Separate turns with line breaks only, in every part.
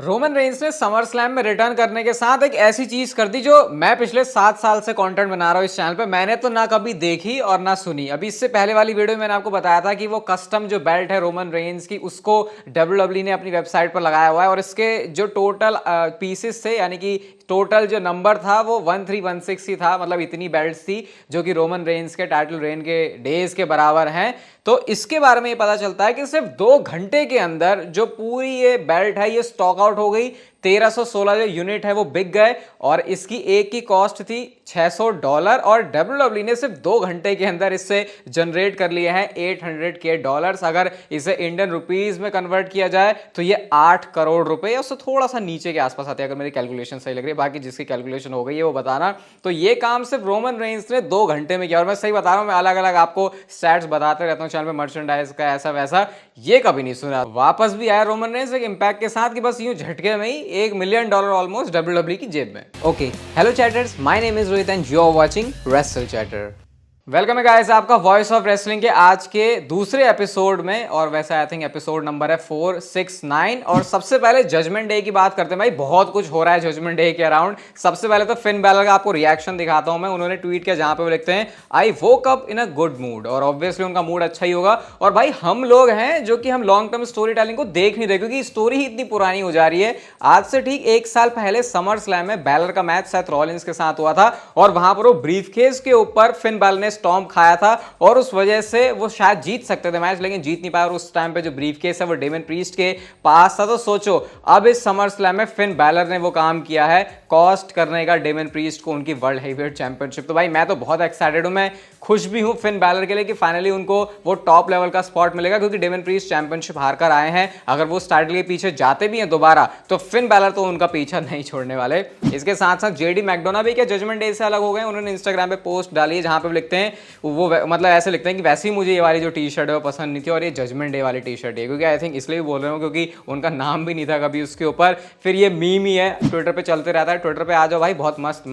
Roman Reigns ने summer slam में return करने के साथ एक ऐसी चीज कर दी जो मैं पिछले 7 साल से कंटेंट बना रहा हूँ इस चैनल पे। मैंने तो ना कभी देखी और ना सुनी। अभी इससे पहले वाली वीडियो में मैंने आपको बताया था कि वो कस्टम जो बेल्ट है रोमन रेंस की, उसको डब्ल्यूडब्ल्यूई ने अपनी वेबसाइट पर लगाया हुआ है और इसके जो टोटल पीसेस थे, यानी कि टोटल जो नंबर था वो 1316 ही था। मतलब इतनी बेल्ट्स थी जो कि रोमन रेंस के टाइटल रेन के डेज के बराबर हैं। तो इसके बारे में ये पता चलता है कि सिर्फ 2 घंटे के अंदर जो पूरी ये बेल्ट है ये स्टॉक आउट हो गई। 1316 जो यूनिट है वो बिक गए और इसकी एक की कॉस्ट थी $600 और डब्ल्यूडब्ल्यूई ने सिर्फ 2 घंटे के अंदर इससे जनरेट कर लिए हैं $800K। अगर इसे इंडियन रुपीज में कन्वर्ट किया जाए तो ये 8 करोड़ रुपए या उससे थोड़ा सा नीचे के आसपास आते हैं, अगर मेरी कैलकुलेशन सही लग रही है। बाकी जिसकी कैलकुलेशन हो गई है वो बताना। तो ये काम सिर्फ रोमन रेंस ने 2 घंटे में किया और मैं सही बता रहा हूं, मैं अलग अलग आपको स्टैट्स बताते रहता हूं चैनल पे, मर्चेंडाइज का ऐसा वैसा। ये कभी नहीं सुना। वापस भी आया रोमन रेंस एक इंपैक्ट के साथ कि बस यूं झटके में ही $1 मिलियन ऑलमोस्ट डब्ल्यूडब्ल्यूई की जेब में। Okay, hello chatters, my name is Rohit and you are watching wrestle chatter. Welcome है गाइस आपका वॉइस ऑफ रेसलिंग के आज के दूसरे एपिसोड में। और वैसे आई थिंक एपिसोड नंबर है 469। और सबसे पहले जजमेंट डे की बात करते हैं। भाई बहुत कुछ हो रहा है जजमेंट डे के अराउंड। सबसे पहले तो फिन बैलर का आपको रिएक्शन दिखाता हूं मैं। उन्होंने ट्वीट किया जहां पे वो लिखते हैं I woke up in a good mood. और ऑब्वियसली उनका मूड अच्छा ही होगा। और भाई हम लोग हैं जो कि हम लॉन्ग टर्म स्टोरी टेलिंग को देख नहीं रहे क्योंकि स्टोरी ही इतनी पुरानी हो जा रही है। आज से ठीक 1 साल पहले समर स्लैम में बैलर का मैच सेथ रॉलिंस के साथ हुआ था और वहां पर वो ब्रीफकेस के ऊपर फिन बैलर ने स्टॉम्प खाया था और उस वजह से वो शायद जीत सकते थे मैच, लेकिन जीत नहीं पाया। और उस टाइम पे जो ब्रीफकेस है वो डेमन प्रीस्ट के पास था। तो सोचो अब इस समर स्लैम में फिन बैलर ने वो काम किया है, कॉस्ट करने का डेमन प्रीस्ट को उनकी वर्ल्ड हेवीवेट चैंपियनशिप। तो भाई मैं तो बहुत एक्साइटेड हूं, मैं खुश भी हूं फिन बैलर के लिए कि फाइनली उनको वो टॉप लेवल का स्पॉट मिलेगा क्योंकि डेमन प्रीस्ट चैंपियनशिप हार कर आए हैं। अगर वो टाइटल के पीछे जाते भी हैं दोबारा तो फिन बैलर तो उनका पीछा नहीं छोड़ने वाले। इसके साथ साथ जेडी मैकडोना भी क्या जजमेंट डे से अलग हो गए। उन्होंने इंस्टाग्राम पे पोस्ट डाली है जहां पे लिखते हैं वो मतलब ऐसे लिखते हैं कि वैसे ही मुझे ये वाली जो टी शर्ट है वो पसंद नहीं थी और ये जजमेंट डे वाली टी शर्ट है। क्योंकि आई थिंक इसलिए भी बोल रहे हो क्योंकि उनका नाम भी नहीं था कभी उसके ऊपर। फिर ये मीम ही है, ट्विटर पे चलते रहता है। ट्विटर पे आ जाओ भाई, बहुत मस्त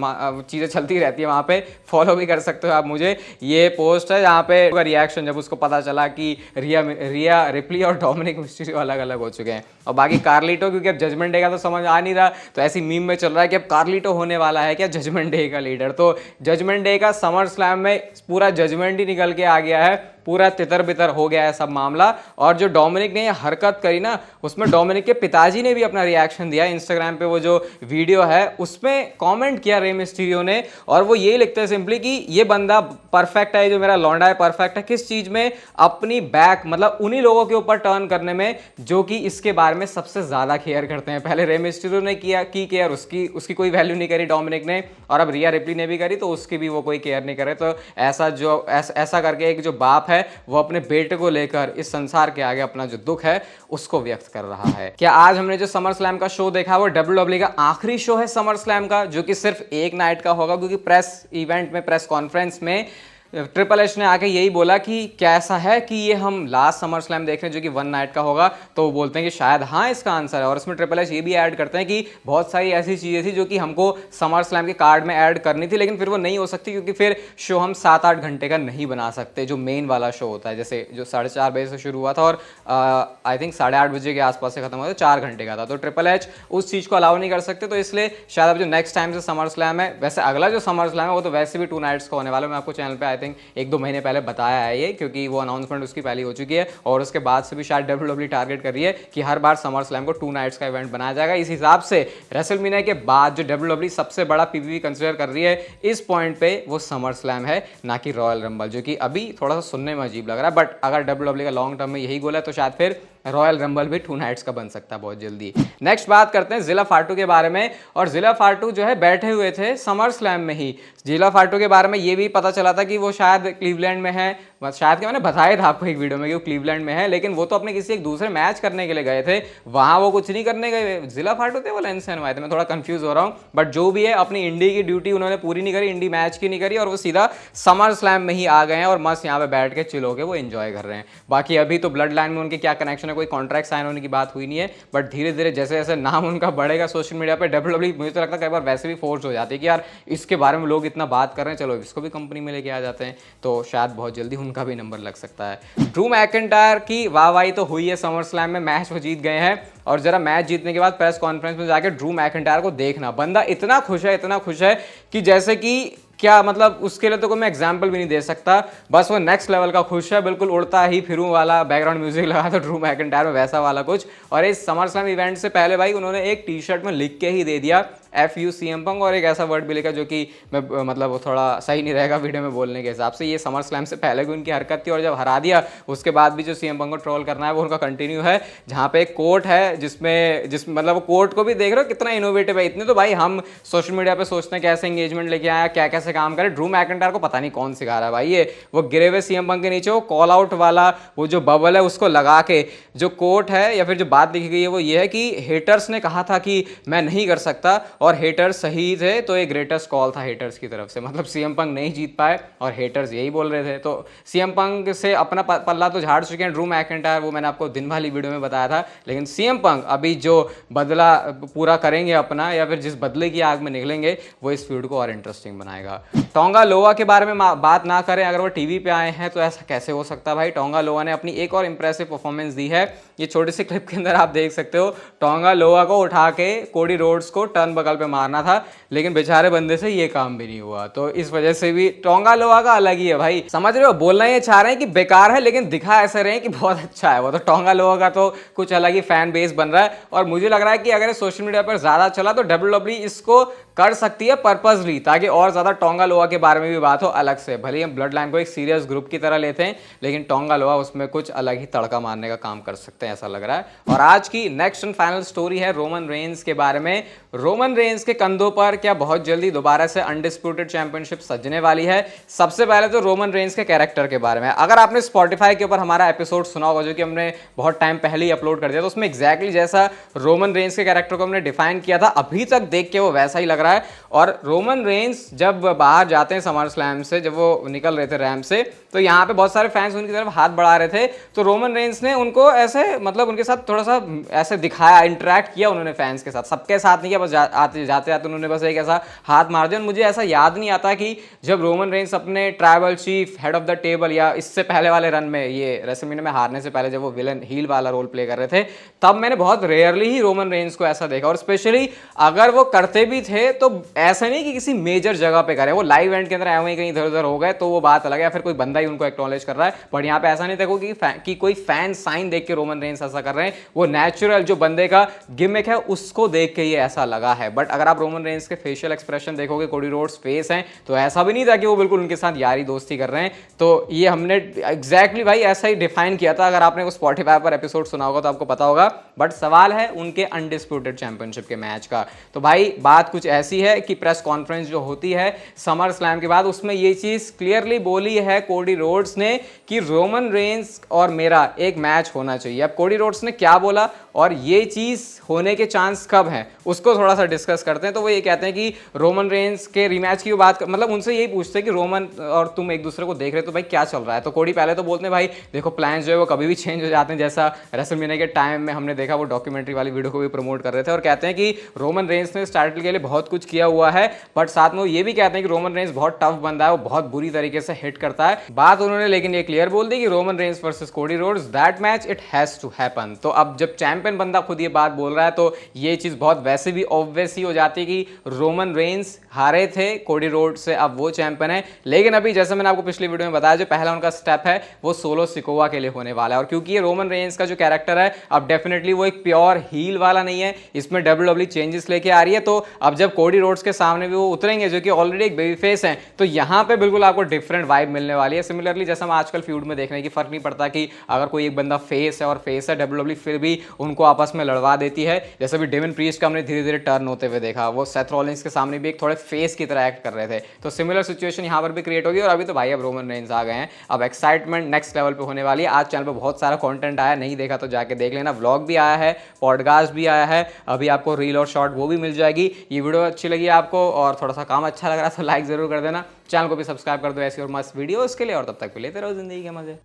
चीज़ें चलती रहती है वहाँ पे, फॉलो भी कर सकते हो आप मुझे। ये पोस्ट है जहाँ पे रिएक्शन जब उसको पता चला कि रिया रिप्ली और डोमिनिक मिस्टीरियो अलग अलग हो चुके हैं। और बाकी कार्लिटो, क्योंकि अब जजमेंट डे का तो समझ आ नहीं रहा तो ऐसी मीम में चल रहा है कि अब कार्लिटो होने वाला है क्या जजमेंट डे का लीडर। तो जजमेंट डे का समर स्लैम में पूरा जजमेंट ही निकल के आ गया है, पूरा तितर बितर हो गया है सब मामला। और जो डोमिनिक ने ये हरकत करी ना, उसमें डोमिनिक के पिताजी ने भी अपना रिएक्शन दिया इंस्टाग्राम पे। वो जो वीडियो है उसमें कमेंट किया रे मिस्टीरियो ने और वो ये लिखते हैं सिंपली कि ये बंदा परफेक्ट है, जो मेरा लौंडा है परफेक्ट है। किस चीज में? अपनी बैक, मतलब उन्हीं लोगों के ऊपर टर्न करने में जो कि इसके बारे में सबसे ज्यादा केयर करते हैं। पहले रे मिस्टीरियो ने किया की केयर, उसकी कोई वैल्यू नहीं करी डोमिनिक ने, और अब रिया रिप्ली ने भी करी तो उसकी भी वो कोई केयर नहीं करे। तो ऐसा करके एक जो बाप है वो अपने बेटे को लेकर इस संसार के आगे अपना जो दुख है उसको व्यक्त कर रहा है। क्या आज हमने जो समर स्लैम का शो देखा वो डब्ल्यूडब्ल्यूई का आखिरी शो है समर स्लैम का, जो कि सिर्फ एक नाइट का होगा? क्योंकि प्रेस इवेंट में, प्रेस कॉन्फ्रेंस में ट्रिपल एच ने आके यही बोला कि कैसा है कि ये हम लास्ट समर स्लैम देख रहे हैं जो कि 1 नाइट का होगा। तो वो बोलते हैं कि शायद हाँ इसका आंसर है। और इसमें ट्रिपल एच ये भी ऐड करते हैं कि बहुत सारी ऐसी चीज़ें थी जो कि हमको समर स्लैम के कार्ड में ऐड करनी थी लेकिन फिर वो नहीं हो सकती क्योंकि फिर शो हम 7-8 घंटे का नहीं बना सकते जो मेन वाला शो होता है। जैसे जो 4:30 बजे से शुरू हुआ था और आई थिंक 8:30 बजे के आसपास से खत्म हुआ था, 4 घंटे का था। तो ट्रिपल एच उस चीज़ को अलाउ नहीं कर सकते। तो इसलिए शायद अब जो नेक्स्ट टाइम से समर स्लैम है, वैसे अगला जो समर स्लैम है वो तो वैसे भी 2 नाइट्स का होने वाला है। मैं आपको चैनल पर आई थिंक 1-2 महीने पहले बताया है ये, क्योंकि वो अनाउंसमेंट उसकी पहले हो चुकी है और उसके बाद से भी शायद डब्ल्यूडब्ल्यूई टारगेट कर रही है कि हर बार समर स्लैम को 2 नाइट्स का इवेंट बनाया जाएगा। इस हिसाब से रेसलमेनिया के बाद जो डब्ल्यूडब्ल्यूई सबसे बड़ा पीवीपी कंसीडर कर रही है इस पॉइंट पे वो समर स्लैम है, ना कि रॉयल रंबल, जो कि अभी थोड़ा सा सुनने में अजीब लग रहा है। बट अगर डब्ल्यूडब्ल्यूई का लॉन्ग टर्म में यही गोल है तो शायद फिर रॉयल रंबल भी 2 नाइट्स का बन सकता है बहुत जल्दी। नेक्स्ट बात करते हैं जिला फाटू के बारे में। और जिला फाटू जो है बैठे हुए थे समर स्लैम में ही। जिला फाटू के बारे में ये भी पता चला था कि वो शायद क्लीवलैंड में है, शायद मैंने बताया था आपको एक वीडियो में कि वो क्लीवलैंड में है, लेकिन वो तो अपने किसी एक दूसरे मैच करने के लिए गए थे, वहां वो कुछ नहीं करने गए। जिला फाटू थे वो लेंसन आए थे, मैं थोड़ा कंफ्यूज हो रहा हूँ। बट जो भी है अपनी इंडी की ड्यूटी उन्होंने पूरी नहीं करी, इंडी मैच की नहीं करी और वो सीधा समर स्लैम में ही आ गए हैं और मस्त यहाँ पे बैठ के चिल होके वो एंजॉय कर रहे हैं। बाकी अभी तो ब्लड लाइन में उनके क्या कनेक्शन है, कोई कॉन्ट्रैक्ट साइन होने की बात हुई नहीं है। बट धीरे धीरे जैसे जैसे नाम उनका बढ़ेगा सोशल मीडिया पे, डब्ल्यूडब्ल्यूई मुझे तो लगता है कई बार वैसे भी फोर्स हो जाती है कि यार इसके बारे में लोग इतना बात कर रहे हैं, चलो इसको भी कंपनी में लेके आ जाते हैं। तो शायद बहुत जल्दी उनका भी नंबर लग सकता है। ड्रू मैकिंटायर की वाहवाही तो हुई है समर स्लैम में, मैच वो जीत गए हैं और जरा मैच जीतने के बाद प्रेस कॉन्फ्रेंस में जाकर ड्रू मैकिंटायर को देखना, बंदा इतना खुश है कि जैसे कि क्या मतलब उसके लिए तो कोई मैं एग्जाम्पल भी नहीं दे सकता, बस वो नेक्स्ट लेवल का खुश है, बिल्कुल उड़ता ही फिरूं वाला बैकग्राउंड म्यूजिक लगा तो ड्रू मैकिंटायर में वैसा वाला कुछ। और इस समर स्लैम इवेंट से पहले भाई उन्होंने एक टी शर्ट में लिख के ही दे दिया FU CM Punk और एक ऐसा वर्ड भी लिखा जो कि मैं मतलब वो थोड़ा सही नहीं रहेगा वीडियो में बोलने के हिसाब से। ये समर स्लैम से पहले की उनकी हरकत थी और जब हरा दिया उसके बाद भी जो CM Punk को ट्रोल करना है वो उनका कंटिन्यू है, जहाँ पे एक कोट है जिसमें मतलब वो कोट को भी देख रहे हो कितना इनोवेटिव है। इतने तो भाई हम सोशल मीडिया पे सोचते हैं कैसे एंगेजमेंट लेके आया, क्या कैसे काम करे, ड्रू मैकिंटायर को पता नहीं कौन सिखा रहा है भाई। ये वो गिरे हुए CM Punk के नीचे वो कॉल आउट वाला वो जो बबल है उसको लगा के जो कोट है या फिर जो बात लिखी गई है वो ये है कि हेटर्स ने कहा था कि मैं नहीं कर सकता और हेटर्स सही थे, तो एक ग्रेटेस्ट कॉल था हेटर्स की तरफ से। मतलब CM Punk नहीं जीत पाए और हेटर्स यही बोल रहे थे, तो CM Punk से अपना पल्ला तो झाड़ चुके हैं ड्रू मैकिंटायर, वो मैंने आपको दिन वाली वीडियो में बताया था। लेकिन CM Punk अभी जो बदला पूरा करेंगे अपना या फिर जिस बदले की आग में निकलेंगे वो इस फीड को और इंटरेस्टिंग बनाएगा। टोंगा लोआ के बारे में बात ना करें, अगर वो टीवी पे आए हैं तो ऐसा कैसे हो सकता है भाई। टोंगा लोआ ने अपनी एक और इंप्रेसिव परफॉर्मेंस दी है, ये छोटी सी क्लिप के अंदर आप देख सकते हो। टोंगा लोआ को उठा के कोडी रोड्स को टर्न बगल पे मारना था लेकिन बेचारे बंदे से ये काम भी नहीं हुआ, तो इस वजह से भी टोंगा लोआ का अलग ही है भाई। समझ रहे हो, बोलना ये चाह रहे हैं कि बेकार है लेकिन दिखा ऐसे रहे हैं कि बहुत अच्छा है। वो तो टोंगा लोआ का तो कुछ अलग ही फैन बेस बन रहा है और मुझे लग रहा है कि अगर सोशल मीडिया पर ज्यादा चला तो WWE इसको कर सकती है पर्पसली, ताकि और ज्यादा टोंगा लोआ के बारे में भी बात हो अलग से। भले हम ब्लड लाइन को एक सीरियस ग्रुप की तरह लेते हैं लेकिन टोंगा लोआ उसमें कुछ अलग ही तड़का मारने का काम कर सकते हैं ऐसा लग रहा है। और आज की नेक्स्ट एंड फाइनल स्टोरी है रोमन रेंस के बारे में। रोमन रेंस के कंधों पर क्या बहुत जल्दी दोबारा से अनडिस्प्यूटेड चैंपियनशिप सजने वाली है। सबसे पहले तो रोमन रेंस के कैरेक्टर के बारे में, अगर आपने स्पॉटिफाई के ऊपर हमारा एपिसोड सुना होगा जो कि हमने बहुत टाइम पहले ही अपलोड कर दिया, तो उसमें एग्जैक्टली जैसा रोमन रेंस के कैरेक्टर को हमने डिफाइन किया था अभी तक देख के वो वैसा ही लग रहा है। और रोमन रेंस जब बाहर जाते हैं समर स्लैम से, जब वो निकल रहे थे रैंप से, तो यहाँ पे बहुत सारे फैंस उनकी तरफ हाथ बढ़ा रहे थे, तो रोमन रेंस ने उनको ऐसे मतलब उनके साथ थोड़ा सा ऐसे दिखाया, इंटरेक्ट किया उन्होंने फैंस के साथ, सबके साथ नहीं किया, बस आते जाते उन्होंने बस एक ऐसा हाथ मार दिया। मुझे ऐसा याद नहीं आता कि जब रोमन रेंस अपने tribal chief head of the table या इससे पहले वाले रन में, ये रेसलमेनिया में हारने से पहले जब वो विलन हील वाला रोल प्ले कर रहे थे, तब मैंने बहुत रेयरली ही रोमन रेंस को ऐसा देखा। और स्पेशली अगर वो करते भी थे तो ऐसा नहीं कि किसी मेजर जगह पे करे, वो लाइव इवेंट के अंदर ऐसे ही कहीं इधर उधर हो गए तो वो बात अलग है, या फिर कोई बंदा ही उनको एक्नॉलेज कर रहा है। बट यहाँ पे ऐसा नहीं देखो कि कोई फैन साइन देख के रोमन रेंस ऐसा कर रहे हैं, वो नेचुरल जो बंदे का गिमिक है उसको देख के ये ऐसा लगा है। बट अगर आप रोमन रेंस के फेशियल एक्सप्रेशन देखोगे, कोडी रोड्स फेस हैं, तो ऐसा भी नहीं था कि वो बिल्कुल उनके साथ यारी दोस्ती कर रहे हैं। तो ये हमने एग्जैक्टली भाई ऐसा ही डिफाइन किया था। अगर आपने वो स्पॉटिफाई पर एपिसोड सुना होगा तो आपको पता होगा। बट सवाल है उनके अनडिस्प्यूटेड चैंपियनशिप के मैच का, तो भाई बात कुछ ऐसी है कि प्रेस कॉन्फ्रेंस जो होती है समर स्लैम के बाद, उसमें ये चीज क्लियरली बोली है कोडी रोड्स ने कि रोमन रेंस और मेरा एक मैच होना चाहिए। अब कोडी रोड्स ने क्या बोला और ये चीज होने के चांस कब हैं उसको थोड़ा सा डिस्कस करते हैं। तो वो ये कहते हैं कि रोमन रेंस के रीमैच की बात मतलब उनसे यही पूछते हैं कि रोमन और तुम एक दूसरे को देख रहे हो तो भाई क्या चल रहा है। तो कोडी पहले तो बोलते हैं भाई देखो प्लान्स जो है वो कभी भी चेंज हो जाते हैं, जैसा रेसलमेनिया के टाइम में हमने देखा, वो डॉक्यूमेंट्री वाली वीडियो को भी प्रमोट कर रहे थे। और कहते हैं कि रोमन रेंस ने टाइटल के लिए बहुत कुछ किया हुआ है, बट साथ में वो ये भी कहते हैं कि रोमन रेंस बहुत टफ बंदा है, वो बहुत बुरी तरीके से हिट करता है। बात उन्होंने लेकिन ये क्लियर बोल दी कि Roman Reigns versus Cody Rhodes, that match it has to happen. तो अब जब चैंपियन बंदा खुद ये बात बोल रहा है तो ये चीज बहुत वैसे भी ऑब्वियस ही हो जाती है कि रोमन रेंस हारे थे कोडी रोड्स से, अब वो चैंपियन है। लेकिन अभी जैसे मैंने आपको पिछली वीडियो में बताया, जो पहला उनका स्टेप है वो सोलो सिकोवा के लिए होने वाला है। और क्योंकि ये रोमन रेंस का जो कैरेक्टर है अब डेफिनेटली वो एक प्योर हील वाला नहीं है, इसमें WWE चेंजेस लेके आ रही है। तो अब जब कोडी रोड्स के सामने भी वो उतरेंगे जो कि ऑलरेडी एक बेबी फेस है, तो यहाँ पे बिल्कुल आपको डिफरेंट वाइब मिलने वाली है। सिमिलरली जैसा हम आजकल फ्यूड में देखने की फर्क नहीं पड़ता कि अगर कोई एक बंदा फेस है और फेस है, WWE फिर भी उनको आपस में लड़वा देती है। जैसे भी डेमन प्रीस्ट का हमने धीरे धीरे टर्न होते हुए देखा, वो सेथ रॉलिंस के सामने भी एक थोड़े फेस की तरह एक्ट कर रहे थे, तो सिमिलर सिचुएशन यहाँ पर भी क्रिएट होगी। और अभी तो भाई अब रोमन रेंस आ गए हैं, अब एक्साइटमेंट नेक्स्ट लेवल पे होने वाली है। आज चैनल पे बहुत सारा कंटेंट आया, नहीं देखा तो जाके देख लेना, व्लॉग भी आया है, पॉडकास्ट भी आया है, अभी आपको रील और शॉर्ट वो भी मिल जाएगी। ये वीडियो अच्छी लगी आपको और थोड़ा सा काम अच्छा लग रहा है तो लाइक जरूर कर देना, चैनल को भी सब्सक्राइब कर दो ऐसी और मस्त वीडियोस के लिए। और तब तक के लेते रहो जिंदगी के मजे।